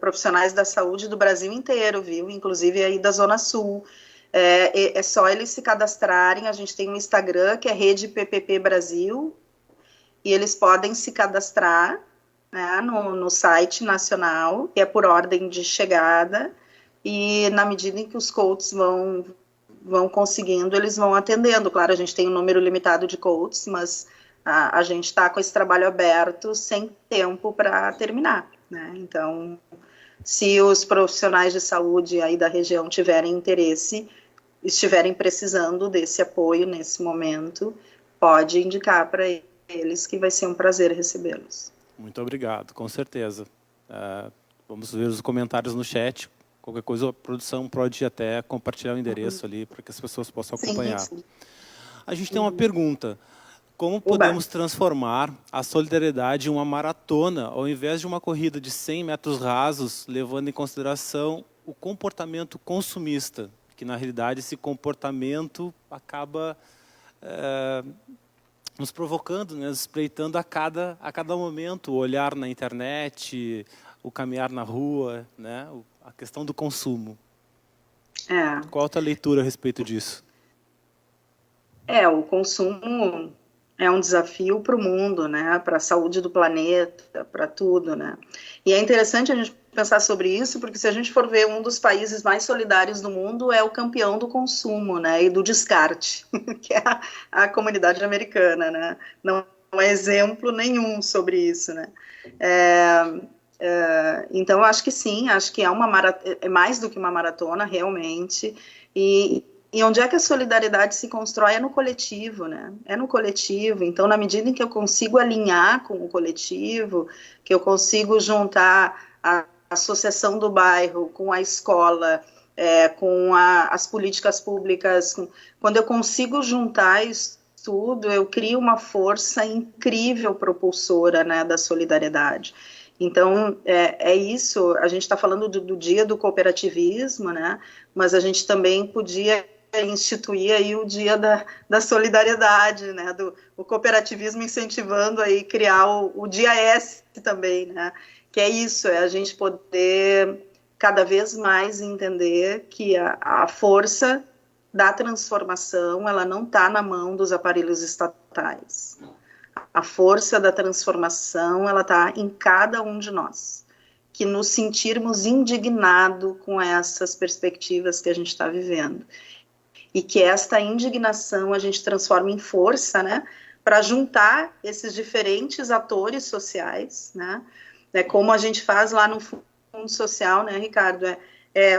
profissionais da saúde do Brasil inteiro, viu? Inclusive aí da Zona Sul. É só eles se cadastrarem. A gente tem um Instagram que é Rede PPP Brasil. E eles podem se cadastrar, né, no site nacional, que é por ordem de chegada, e na medida em que os coaches vão conseguindo, eles vão atendendo. Claro, a gente tem um número limitado de coaches, mas a gente está com esse trabalho aberto sem tempo para terminar, né? Então, se os profissionais de saúde aí da região tiverem interesse, estiverem precisando desse apoio nesse momento, pode indicar para eles que vai ser um prazer recebê-los. Muito obrigado, com certeza. Vamos ver os comentários no chat. Qualquer coisa, a produção pode até compartilhar o endereço ali para que as pessoas possam acompanhar. Sim. A gente tem uma pergunta. Como podemos transformar a solidariedade em uma maratona, ao invés de uma corrida de 100 metros rasos, levando em consideração o comportamento consumista, que na realidade esse comportamento acaba nos provocando, né, espreitando a cada momento, o olhar na internet, o caminhar na rua, né, a questão do consumo. Qual a tua leitura a respeito disso? O consumo é um desafio para o mundo, né, para a saúde do planeta, para tudo, né. E é interessante a gente pensar sobre isso, porque se a gente for ver, um dos países mais solidários do mundo é o campeão do consumo, né, e do descarte, que é a comunidade americana, né. Não é exemplo nenhum sobre isso, né. Então, eu acho que sim, acho que é mais do que uma maratona, realmente, e onde é que a solidariedade se constrói é no coletivo, né? É no coletivo. Então, na medida em que eu consigo alinhar com o coletivo, que eu consigo juntar a associação do bairro com a escola, com as políticas públicas, quando eu consigo juntar tudo, eu crio uma força incrível propulsora, né, da solidariedade. Então, é isso, a gente está falando do dia do cooperativismo, né, mas a gente também podia instituir aí o dia da solidariedade, né, o cooperativismo incentivando aí criar o dia S também, né, que é isso, é a gente poder cada vez mais entender que a força da transformação, ela não está na mão dos aparelhos estatais. A força da transformação, ela está em cada um de nós, que nos sentirmos indignados com essas perspectivas que a gente está vivendo. E que esta indignação a gente transforma em força, né, para juntar esses diferentes atores sociais, né, como a gente faz lá no Fundo Social, né, Ricardo,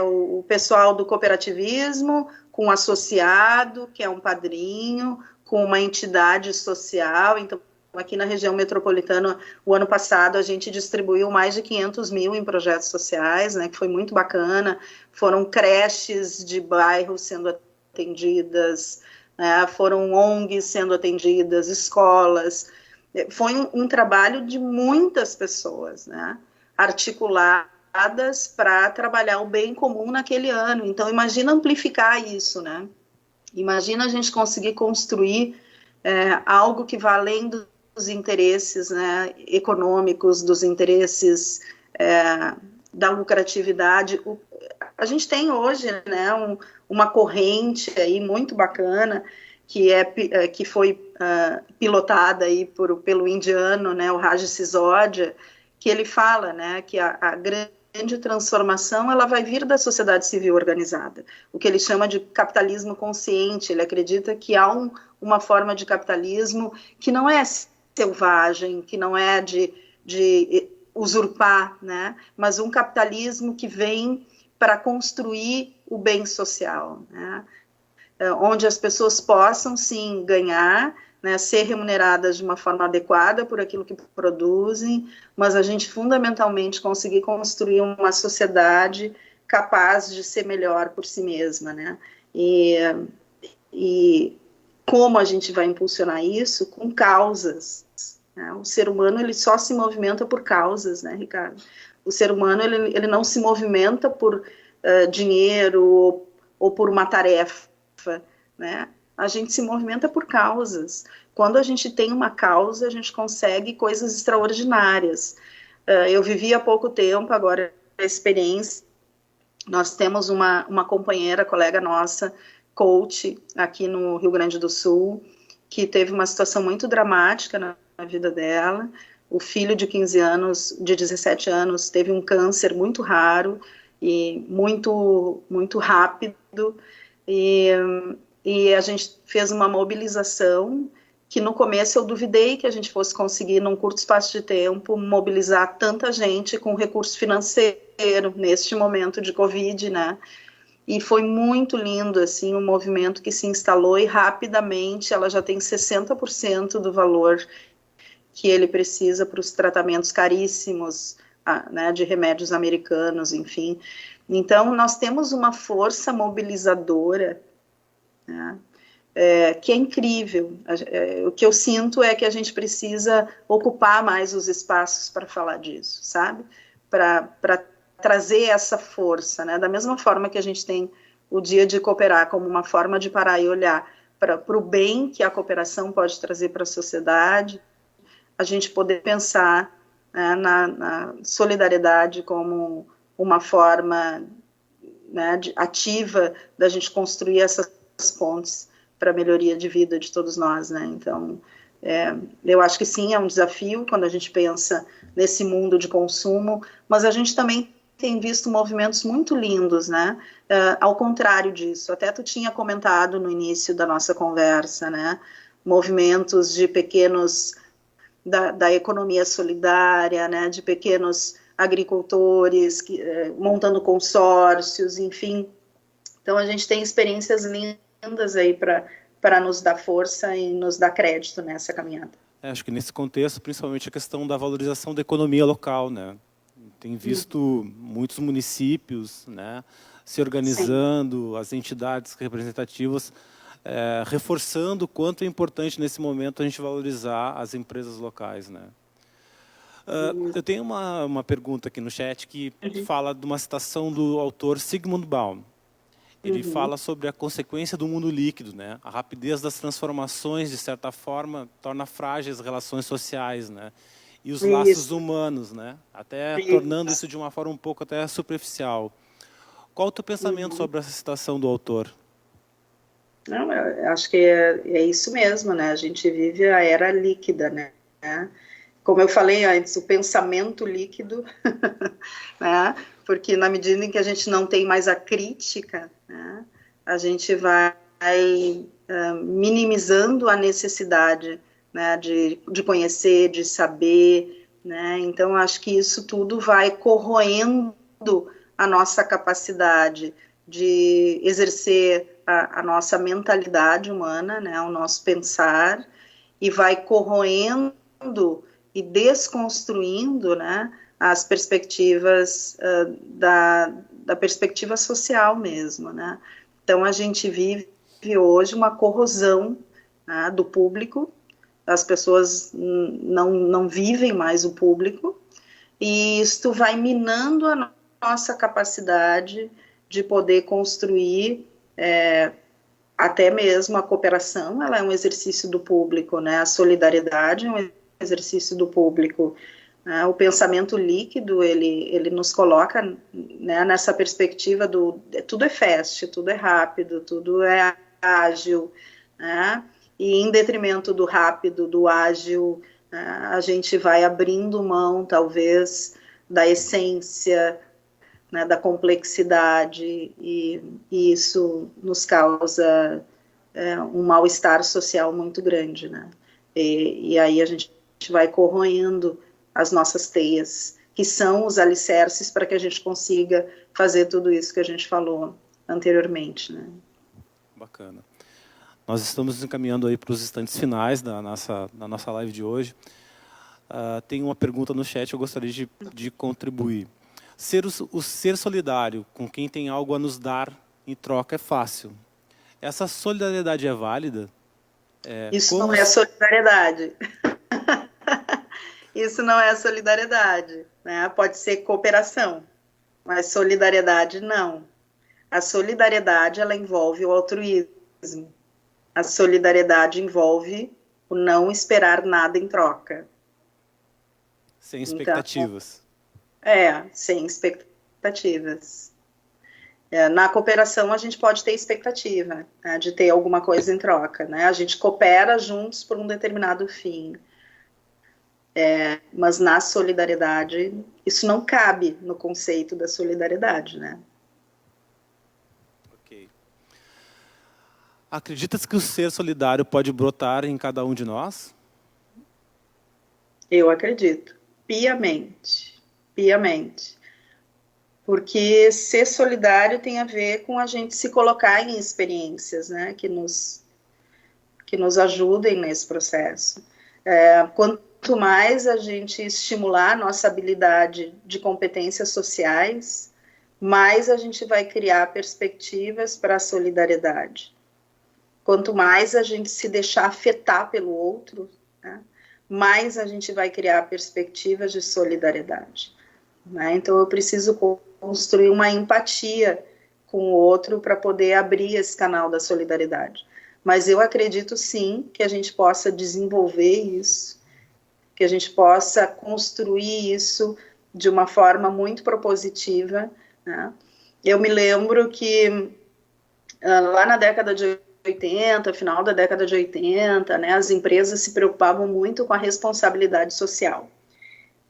o pessoal do cooperativismo, com um associado, que é um padrinho, com uma entidade social. Então, aqui na região metropolitana, o ano passado, a gente distribuiu mais de 500 mil em projetos sociais, né, que foi muito bacana. Foram creches de bairro sendo atendidas, né, foram ONGs sendo atendidas, escolas. Foi um trabalho de muitas pessoas, né, articuladas para trabalhar o bem comum naquele ano. Então, imagina amplificar isso, né? Imagina a gente conseguir construir algo que vá além dos interesses, né, econômicos, dos interesses da lucratividade. A gente tem hoje, né, uma corrente aí muito bacana que foi pilotada aí pelo indiano, né, o Raj Sisodia, que ele fala, né, que a grande transformação ela vai vir da sociedade civil organizada, o que ele chama de capitalismo consciente. Ele acredita que há uma forma de capitalismo que não é selvagem, que não é de usurpar, né, mas um capitalismo que vem para construir o bem social, né, onde as pessoas possam, sim, ganhar, né, ser remuneradas de uma forma adequada por aquilo que produzem, mas a gente fundamentalmente conseguir construir uma sociedade capaz de ser melhor por si mesma, né? E como a gente vai impulsionar isso? Com causas, né? O ser humano ele só se movimenta por causas, né, Ricardo? O ser humano ele não se movimenta por dinheiro ou por uma tarefa, né? A gente se movimenta por causas. Quando a gente tem uma causa, a gente consegue coisas extraordinárias. Eu vivi há pouco tempo, agora, a experiência. Nós temos uma companheira, colega nossa, coach, aqui no Rio Grande do Sul, que teve uma situação muito dramática na vida dela. O filho de 15 anos, de 17 anos, teve um câncer muito raro e muito, muito rápido. E a gente fez uma mobilização que no começo eu duvidei que a gente fosse conseguir, num curto espaço de tempo, mobilizar tanta gente com recurso financeiro neste momento de Covid, né? E foi muito lindo, assim, um movimento que se instalou e rapidamente ela já tem 60% do valor que ele precisa para os tratamentos caríssimos, né, de remédios americanos, enfim. Então, nós temos uma força mobilizadora, né, que é incrível. O que eu sinto é que a gente precisa ocupar mais os espaços para falar disso, sabe? Para trazer essa força, né? Da mesma forma que a gente tem o dia de cooperar como uma forma de parar e olhar para o bem que a cooperação pode trazer para a sociedade, a gente poder pensar, né, na solidariedade como uma forma, né, ativa da gente construir essas pontes para a melhoria de vida de todos nós, né? Então, eu acho que sim, é um desafio quando a gente pensa nesse mundo de consumo, mas a gente também tem visto movimentos muito lindos, né? Ao contrário disso, até tu tinha comentado no início da nossa conversa, né? Movimentos de pequenos, da economia solidária, né? De pequenos agricultores montando consórcios, enfim. Então, a gente tem experiências lindas aí para nos dar força e nos dar crédito nessa caminhada. Acho que nesse contexto, principalmente a questão da valorização da economia local, né? Tem visto muitos municípios, né, se organizando, sim, as entidades representativas reforçando o quanto é importante nesse momento a gente valorizar as empresas locais, né? Eu tenho uma pergunta aqui no chat que fala de uma citação do autor Zygmunt Baum. Ele fala sobre a consequência do mundo líquido, né? A rapidez das transformações, de certa forma, torna frágeis as relações sociais, né? E os laços humanos, né? Até tornando isso de uma forma um pouco até superficial. Qual o teu pensamento sobre essa citação do autor? Não, eu acho que é isso mesmo, né? A gente vive a era líquida, né? Como eu falei antes, o pensamento líquido, né? Porque na medida em que a gente não tem mais a crítica, né? A gente vai minimizando a necessidade, né? de conhecer, de saber, né? Então, acho que isso tudo vai corroendo a nossa capacidade de exercer a nossa mentalidade humana, né? O nosso pensar, e vai corroendo e desconstruindo, né, as perspectivas da perspectiva social mesmo, né? Então a gente vive hoje uma corrosão, né, do público, as pessoas não vivem mais o público, e isto vai minando a nossa capacidade de poder construir até mesmo a cooperação. Ela é um exercício do público, né? A solidariedade é um exercício do público. O pensamento líquido, ele nos coloca, né, nessa perspectiva tudo é fast, tudo é rápido, tudo é ágil, né? E em detrimento do rápido, do ágil, a gente vai abrindo mão, talvez, da essência, né, da complexidade, e isso nos causa um mal-estar social muito grande, né? E aí a gente vai corroendo as nossas teias, que são os alicerces para que a gente consiga fazer tudo isso que a gente falou anteriormente, né? Bacana. Nós estamos encaminhando aí para os instantes finais da nossa live de hoje. Tem uma pergunta no chat, eu gostaria de contribuir. Ser solidário com quem tem algo a nos dar em troca é fácil. Essa solidariedade é válida? Isso não é solidariedade. Isso não é solidariedade, né? Pode ser cooperação, mas solidariedade não. A solidariedade, ela envolve o altruísmo. A solidariedade envolve o não esperar nada em troca. Sem expectativas. Então, sem expectativas. Na cooperação, a gente pode ter expectativa, né, de ter alguma coisa em troca, né? A gente coopera juntos por um determinado fim. Mas na solidariedade, isso não cabe no conceito da solidariedade, né? Ok. Acreditas que o ser solidário pode brotar em cada um de nós? Eu acredito, piamente, piamente. Porque ser solidário tem a ver com a gente se colocar em experiências, né, que nos ajudem nesse processo. Quanto mais a gente estimular a nossa habilidade de competências sociais, mais a gente vai criar perspectivas para a solidariedade. Quanto mais a gente se deixar afetar pelo outro, né, mais a gente vai criar perspectivas de solidariedade, né? Então eu preciso construir uma empatia com o outro para poder abrir esse canal da solidariedade. Mas eu acredito sim que a gente possa desenvolver isso, que a gente possa construir isso de uma forma muito propositiva, né? Eu me lembro que lá na década de 80, final da década de 80, né, as empresas se preocupavam muito com a responsabilidade social.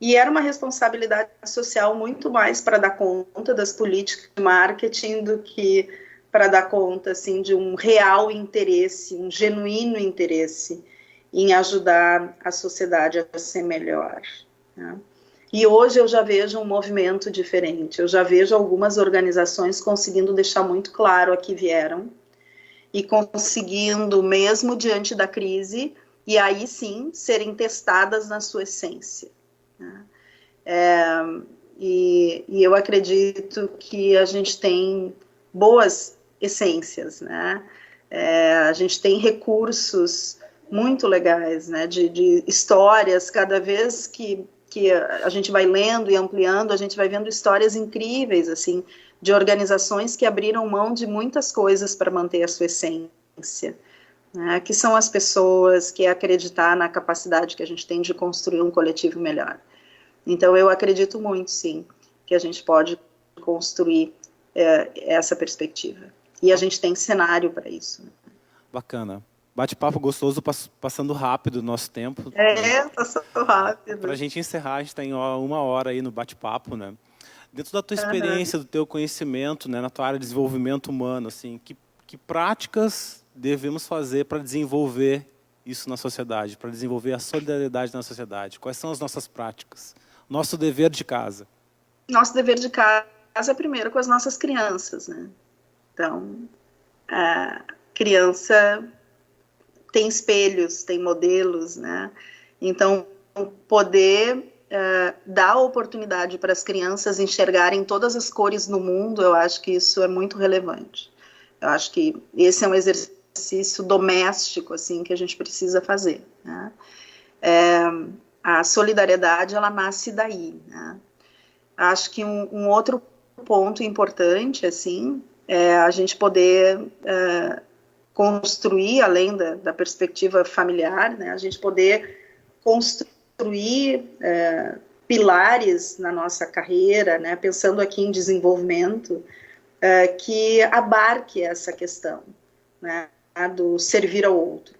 E era uma responsabilidade social muito mais para dar conta das políticas de marketing do que para dar conta, assim, de um real interesse, um genuíno interesse em ajudar a sociedade a ser melhor, né? E hoje eu já vejo um movimento diferente, eu já vejo algumas organizações conseguindo deixar muito claro a que vieram e conseguindo, mesmo diante da crise, e aí sim, serem testadas na sua essência, né? E eu acredito que a gente tem boas essências, né? A gente tem recursos muito legais, né, de histórias. Cada vez que a gente vai lendo e ampliando, a gente vai vendo histórias incríveis, assim, de organizações que abriram mão de muitas coisas para manter a sua essência, né, que são as pessoas, que é acreditar na capacidade que a gente tem de construir um coletivo melhor. Então, eu acredito muito, sim, que a gente pode construir essa perspectiva. E a gente tem cenário para isso. Bacana. Bate-papo gostoso, passando rápido o nosso tempo. Passando rápido. Para a gente encerrar, a gente está em 1 hora aí no bate-papo, né? Dentro da tua experiência, do teu conhecimento, né, na tua área de desenvolvimento humano, assim, que práticas devemos fazer para desenvolver isso na sociedade, para desenvolver a solidariedade na sociedade? Quais são as nossas práticas? Nosso dever de casa. Nosso dever de casa é primeiro com as nossas crianças, né? Então, a criança tem espelhos, tem modelos, né? Então, poder dar oportunidade para as crianças enxergarem todas as cores no mundo, eu acho que isso é muito relevante. Eu acho que esse é um exercício doméstico, assim, que a gente precisa fazer, né? A solidariedade, ela nasce daí, né? Acho que um outro ponto importante, assim, é a gente poder construir, além da perspectiva familiar, né, a gente poder construir pilares na nossa carreira, né, pensando aqui em desenvolvimento, que abarque essa questão, né, do servir ao outro,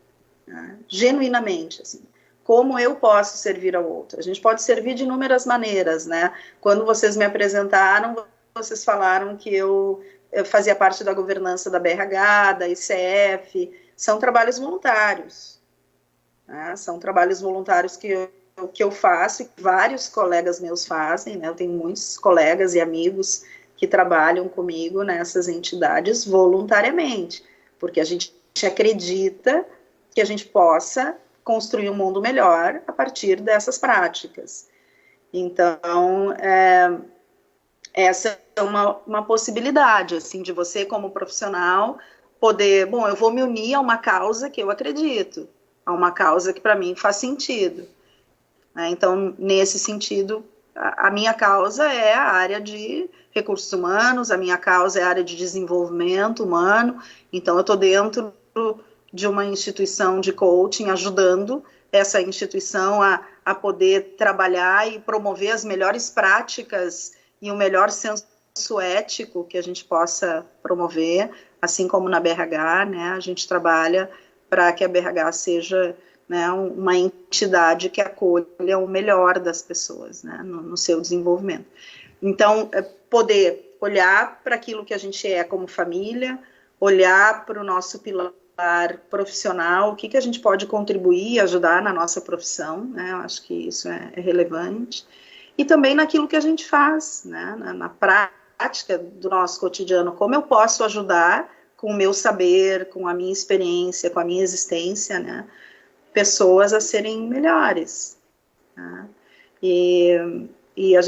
né, genuinamente, assim. Como eu posso servir ao outro? A gente pode servir de inúmeras maneiras, né? Quando vocês me apresentaram, vocês falaram que eu fazia parte da governança da BRH, da ICF. São trabalhos voluntários, né? São trabalhos voluntários que eu faço e que vários colegas meus fazem, né? Eu tenho muitos colegas e amigos que trabalham comigo nessas entidades voluntariamente, porque a gente acredita que a gente possa construir um mundo melhor a partir dessas práticas. Então, essa é uma possibilidade, assim, de você, como profissional, poder, bom, eu vou me unir a uma causa que eu acredito, a uma causa que para mim faz sentido. Então, nesse sentido, a minha causa é a área de recursos humanos, a minha causa é a área de desenvolvimento humano, então eu estou dentro de uma instituição de coaching, ajudando essa instituição a poder trabalhar e promover as melhores práticas e o melhor senso ético que a gente possa promover, assim como na BRH, né, a gente trabalha para que a BRH seja, né, uma entidade que acolha o melhor das pessoas, né, no seu desenvolvimento. Então, poder olhar para aquilo que a gente é como família, olhar para o nosso pilar profissional, o que a gente pode contribuir e ajudar na nossa profissão, né? Eu acho que isso é relevante. E também naquilo que a gente faz, né? Na prática do nosso cotidiano, como eu posso ajudar com o meu saber, com a minha experiência, com a minha existência, né? Pessoas a serem melhores, né? E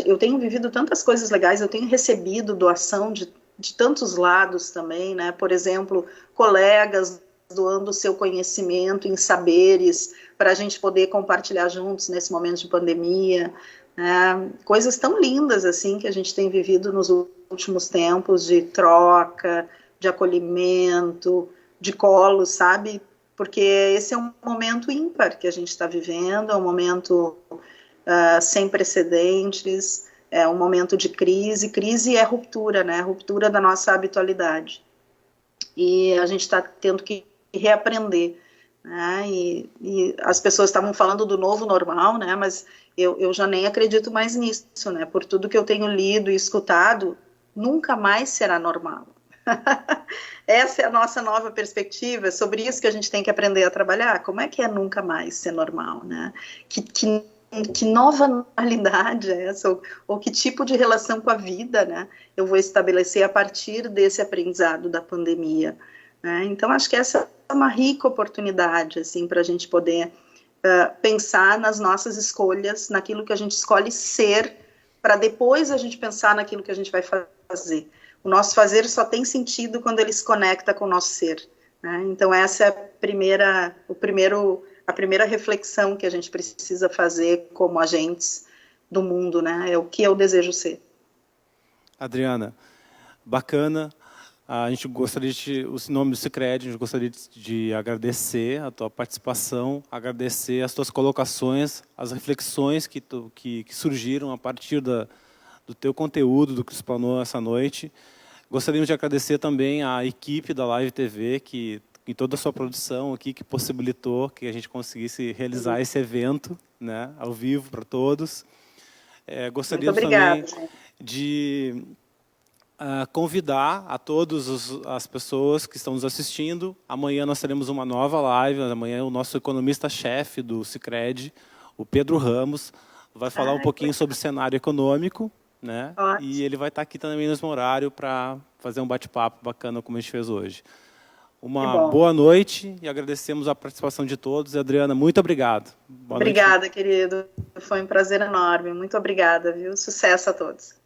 eu tenho vivido tantas coisas legais, eu tenho recebido doação de tantos lados também, né? Por exemplo, colegas doando o seu conhecimento em saberes para a gente poder compartilhar juntos nesse momento de pandemia, né? Coisas tão lindas assim que a gente tem vivido nos últimos tempos, de troca, de acolhimento, de colo, sabe? Porque esse é um momento ímpar que a gente está vivendo, é um momento sem precedentes, é um momento de crise. Crise é ruptura, né? Ruptura da nossa habitualidade. E a gente está tendo que reaprender, né? E as pessoas estavam falando do novo normal, né? Mas eu já nem acredito mais nisso, né? Por tudo que eu tenho lido e escutado, nunca mais será normal. Essa é a nossa nova perspectiva, sobre isso que a gente tem que aprender a trabalhar. Como é que é nunca mais ser normal, né? Que nova normalidade é essa? Ou que tipo de relação com a vida, né, eu vou estabelecer a partir desse aprendizado da pandemia, né? Então, acho que essa é uma rica oportunidade, assim, para a gente poder pensar nas nossas escolhas, naquilo que a gente escolhe ser, para depois a gente pensar naquilo que a gente vai fazer. O nosso fazer só tem sentido quando ele se conecta com o nosso ser, né? Então, essa é a primeira reflexão que a gente precisa fazer como agentes do mundo, né? É o que eu desejo ser. Adriana, bacana. A gente gostaria o nome do Sicredi, a gente gostaria de agradecer a tua participação, agradecer as tuas colocações, as reflexões que surgiram a partir do teu conteúdo, do que explanou essa noite. Gostaríamos de agradecer também à equipe da Live TV, que em toda a sua produção aqui, que possibilitou que a gente conseguisse realizar esse evento, né, ao vivo para todos. Gostaríamos também de convidar a todas as pessoas que estão nos assistindo. Amanhã nós teremos uma nova live. Amanhã o nosso economista-chefe do Sicredi, o Pedro Ramos, vai falar um pouquinho sobre o cenário econômico, né? E ele vai estar aqui também no mesmo horário para fazer um bate-papo bacana como a gente fez hoje. Uma boa noite e agradecemos a participação de todos. E, Adriana, muito obrigado. Obrigada, querido. Foi um prazer enorme. Muito obrigada, viu? Sucesso a todos.